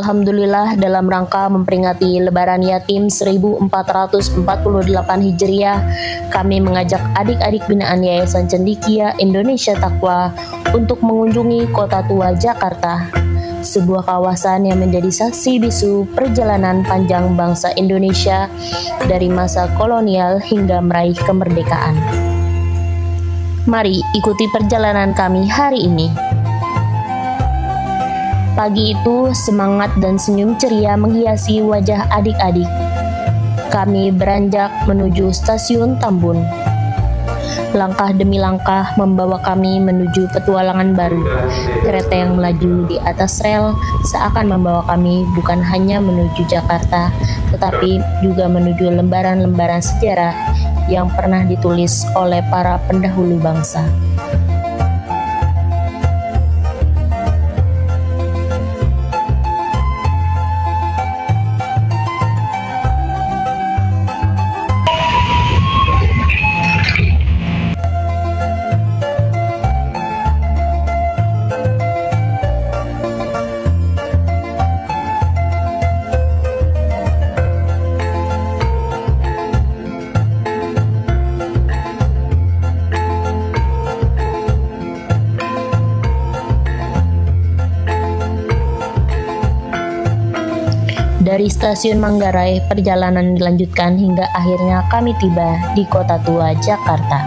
Alhamdulillah, dalam rangka memperingati Lebaran Yatim 1448 Hijriah, kami mengajak adik-adik binaan Yayasan Cendekia Indonesia Taqwa untuk mengunjungi Kota Tua Jakarta, sebuah kawasan yang menjadi saksi bisu perjalanan panjang bangsa Indonesia dari masa kolonial hingga meraih kemerdekaan. Mari ikuti perjalanan kami hari ini. Pagi itu, semangat dan senyum ceria menghiasi wajah adik-adik. Kami beranjak menuju stasiun Tambun. Langkah demi langkah membawa kami menuju petualangan baru. Kereta yang melaju di atas rel seakan membawa kami bukan hanya menuju Jakarta, tetapi juga menuju lembaran-lembaran sejarah yang pernah ditulis oleh para pendahulu bangsa. Dari stasiun Manggarai, perjalanan dilanjutkan hingga akhirnya kami tiba di Kota Tua, Jakarta.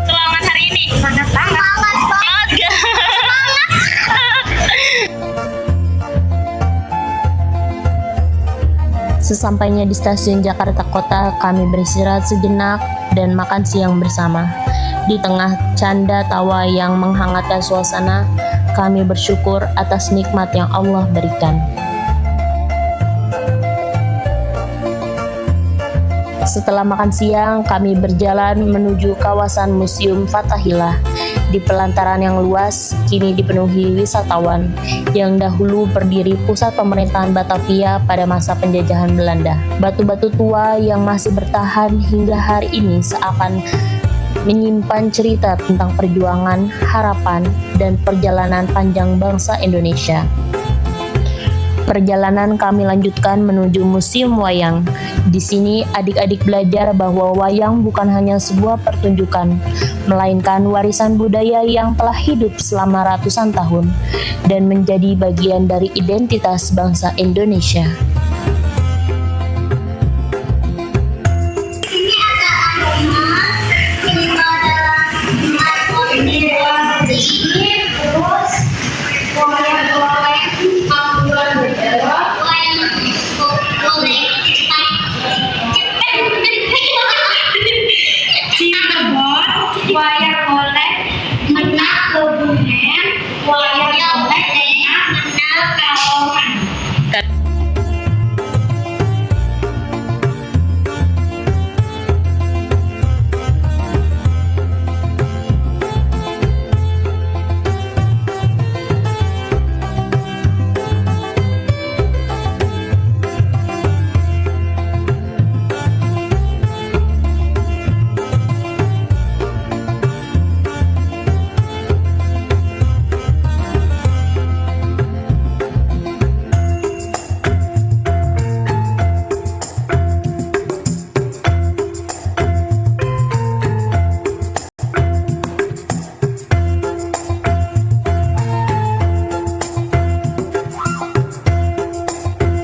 Selamat hari ini. Semangat banget. Semangat gak? Sesampainya di stasiun Jakarta Kota, kami beristirahat sejenak dan makan siang bersama. Di tengah canda tawa yang menghangatkan suasana, kami bersyukur atas nikmat yang Allah berikan. Setelah makan siang, kami berjalan menuju kawasan Museum Fathahillah. Di pelantaran yang luas, kini dipenuhi wisatawan yang dahulu berdiri pusat pemerintahan Batavia pada masa penjajahan Belanda. Batu-batu tua yang masih bertahan hingga hari ini seakan menyimpan cerita tentang perjuangan, harapan, dan perjalanan panjang bangsa Indonesia. Perjalanan kami lanjutkan menuju Museum Wayang. Di sini adik-adik belajar bahwa wayang bukan hanya sebuah pertunjukan, melainkan warisan budaya yang telah hidup selama ratusan tahun dan menjadi bagian dari identitas bangsa Indonesia. Wayang oleh menang kebumen, wayang oleh menang kalongan.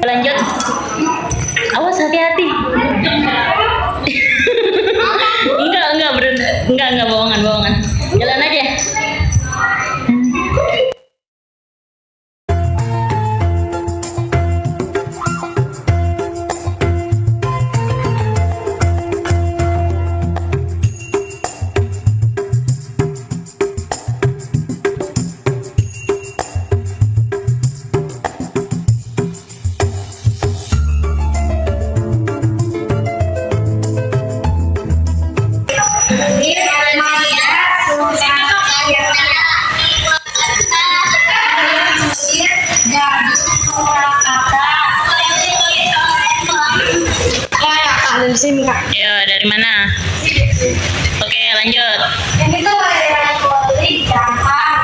Lanjut. Awas, hati-hati. enggak bohongan. Jalan aja. Dari sini Kak. Ya, dari mana? Oke, lanjut. Yang itu wayang kulit Jakarta.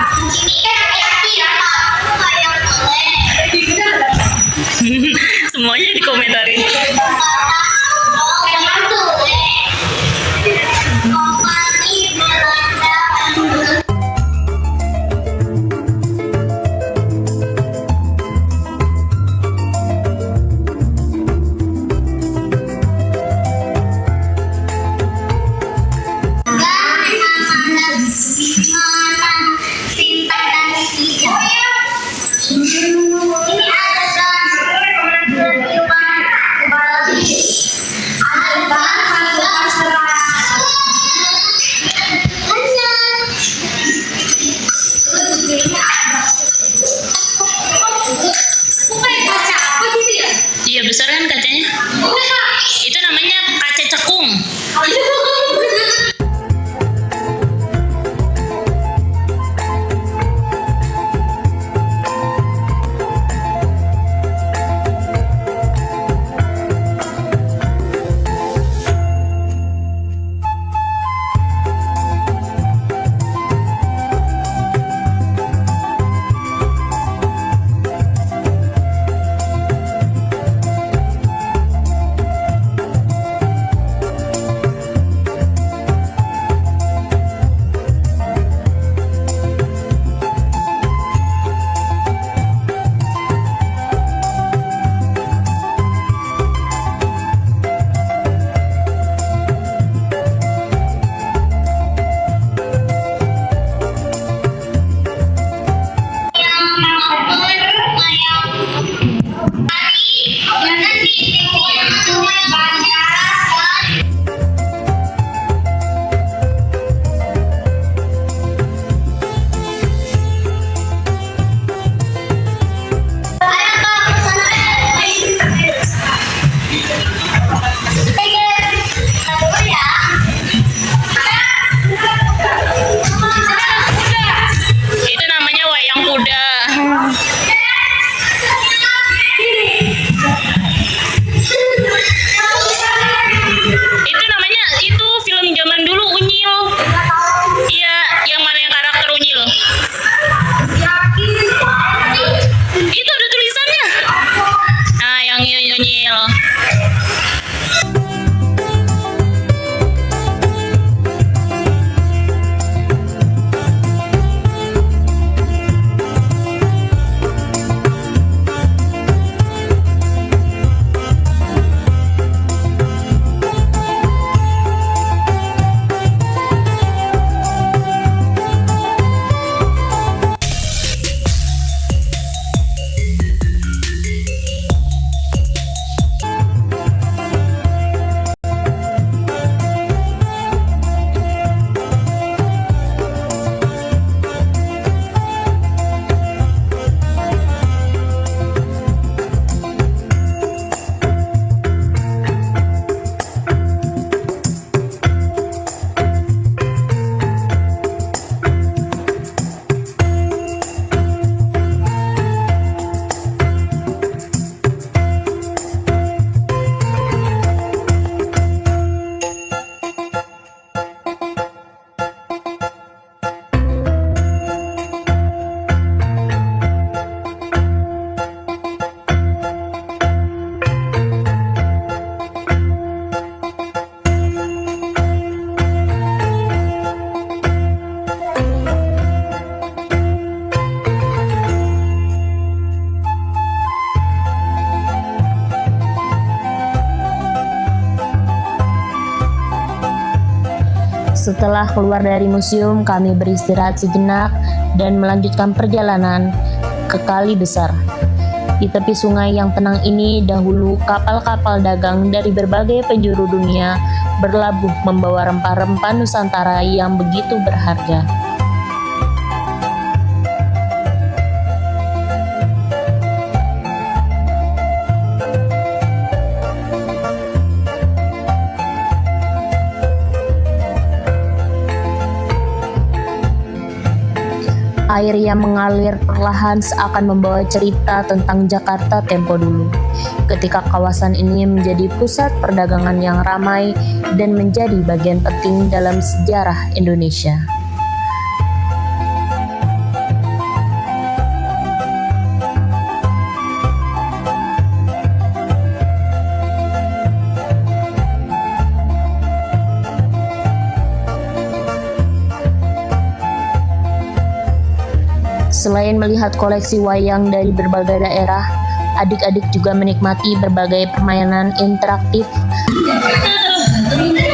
Setelah keluar dari museum, kami beristirahat sejenak dan melanjutkan perjalanan ke Kali Besar. Di tepi sungai yang tenang ini, dahulu kapal-kapal dagang dari berbagai penjuru dunia berlabuh membawa rempah-rempah Nusantara yang begitu berharga. Air yang mengalir perlahan seakan membawa cerita tentang Jakarta tempo dulu, ketika kawasan ini menjadi pusat perdagangan yang ramai dan menjadi bagian penting dalam sejarah Indonesia. Selain melihat koleksi wayang dari berbagai daerah, adik-adik juga menikmati berbagai permainan interaktif. Punya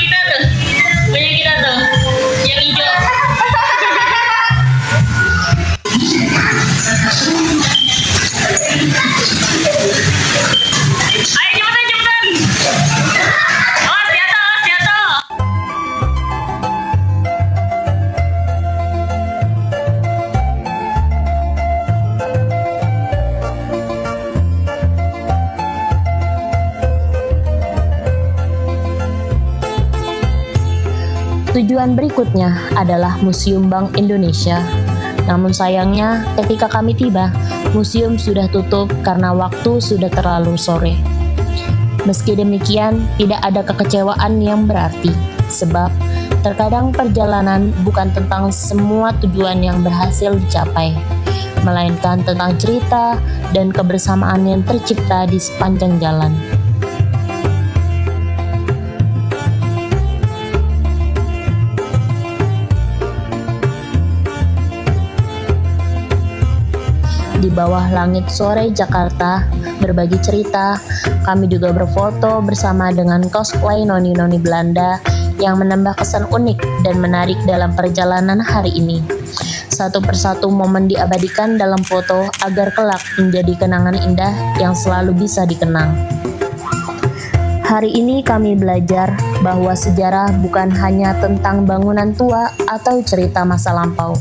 kita tuh, yang hijau. Ayo cepetan. Awas jatuh. Tujuan berikutnya adalah Museum Bank Indonesia. Namun sayangnya, ketika kami tiba, museum sudah tutup karena waktu sudah terlalu sore. Meski demikian, tidak ada kekecewaan yang berarti, sebab terkadang perjalanan bukan tentang semua tujuan yang berhasil dicapai, melainkan tentang cerita dan kebersamaan yang tercipta di sepanjang jalan. Di bawah langit sore Jakarta, berbagi cerita, kami juga berfoto bersama dengan cosplay noni-noni Belanda yang menambah kesan unik dan menarik dalam perjalanan hari ini. Satu persatu momen diabadikan dalam foto agar kelak menjadi kenangan indah yang selalu bisa dikenang. Hari ini kami belajar bahwa sejarah bukan hanya tentang bangunan tua atau cerita masa lampau.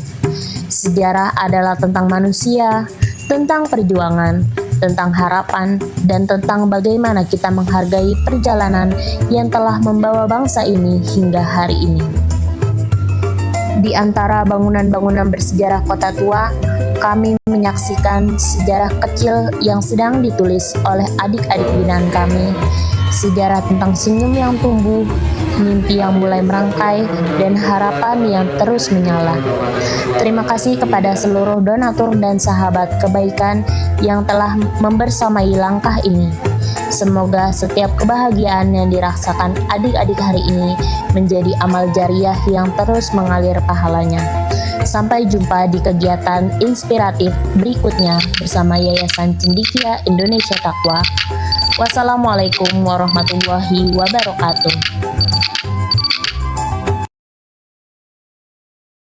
Sejarah adalah tentang manusia, tentang perjuangan, tentang harapan, dan tentang bagaimana kita menghargai perjalanan yang telah membawa bangsa ini hingga hari ini. Di antara bangunan-bangunan bersejarah kota tua, kami menyaksikan sejarah kecil yang sedang ditulis oleh adik-adik binaan kami, sejarah tentang senyum yang tumbuh, mimpi yang mulai merangkai, dan harapan yang terus menyala. Terima kasih kepada seluruh donatur dan sahabat kebaikan yang telah membersamai langkah ini. Semoga setiap kebahagiaan yang dirasakan adik-adik hari ini menjadi amal jariah yang terus mengalir pahalanya. Sampai jumpa di kegiatan inspiratif berikutnya bersama Yayasan Cendekia Indonesia Taqwa. Wassalamualaikum warahmatullahi wabarakatuh.